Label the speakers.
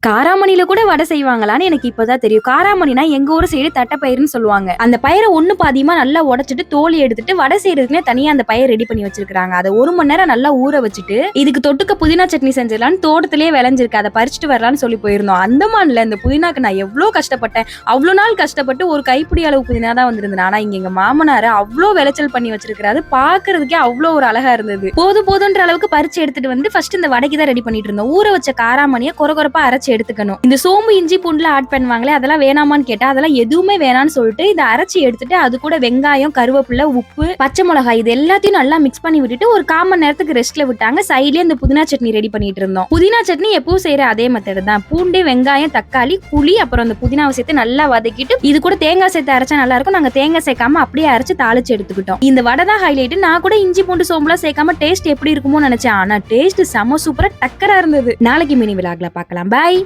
Speaker 1: காராமணில கூட வடை செய்வாங்களான்னு எனக்கு இப்பதான் தெரியும். காராமணினா எங்க ஊர் சைடு தட்டைப்பயிறுன்னு சொல்லுவாங்க. அந்த பயிரை ஒண்ணு பாதியமா நல்லா உடைச்சிட்டு தோலி எடுத்துட்டு வடை செய்யறதுக்குன்னே தனியா அந்த பயிர் ரெடி பண்ணி வச்சிருக்காங்க. அதை 1 மணி நேரம் நல்லா ஊற வச்சுட்டு இதுக்கு தொட்டுக்க புதினா சட்னி செஞ்சிடலான்னு தோட்டத்திலேயே விளைஞ்சிருக்கு, அதை பறிச்சுட்டு வரலான்னு சொல்லி போயிருந்தோம். அந்தமான்ல இந்த புதினாக்கு நான் எவ்வளவு கஷ்டப்பட்டேன். அவ்வளவு நாள் கஷ்டப்பட்டு ஒரு கைப்பிடி அளவு புதினா தான் வந்திருந்தேன். ஆனா இங்க எங்க மாமனாரு அவ்வளவு விளைச்சல் பண்ணி வச்சிருக்காரு. பாக்குறதுக்கே அவ்வளவு ஒரு அழகா இருந்தது. போதுன்ற அளவுக்கு பறிச்சு எடுத்துட்டு வந்து ஃபர்ஸ்ட் இந்த வடைக்கு தான் ரெடி பண்ணிட்டு இருந்தோம். ஊற வச்ச காராமணியை கொரகொரப்பா அரைச்சு எடுத்துக்கணும். இந்த சோம்பு இஞ்சி பூண்டுல ஆட் பண்ணுவாங்களே, அதெல்லாம் வேணாமான்னு கேட்டா அதெல்லாம் எதுவுமே வேணான்னு சொல்லிட்டு இதை அரைச்சி எடுத்துட்டு அது கூட வெங்காயம், கருவேப்பிலை, உப்பு, பச்சை மிளகாய் இது எல்லாத்தையும் நல்லா மிக்ஸ் பண்ணி விட்டுட்டு ஒரு 1/4 மணி நேரத்துக்கு ரெஸ்ட்ல விட்டாங்க. சைட்லயே இந்த புதினா சட்னி ரெடி பண்ணிட்டு இருந்தோம். புதினா சட்னி எப்பவும் செய்யற அதே மெத்தட் தான். பூண்டு, வெங்காயம், தக்காளி, புளி, அப்புறம் அந்த புதினாவை சேர்த்து நல்லா வதக்கிட்டு இது கூட தேங்காய் சேர்த்து அரைச்சா நல்லா இருக்கும். நாங்க தேங்காய் சேர்க்காம அப்படியே அரைச்சு தாளிச்சு எடுத்துக்கிட்டோம். இந்த வடை தான் ஹைலைட். நான் கூட இஞ்சி பூண்டு சோம்புலாம் சேர்க்காம டேஸ்ட் எப்படி இருக்குமோ நினைச்சேன். ஆனா டேஸ்ட் செம சூப்பரா டக்கரா இருந்தது. நாளைக்கு மினி விலாக்ல பார்க்கலாம். பை.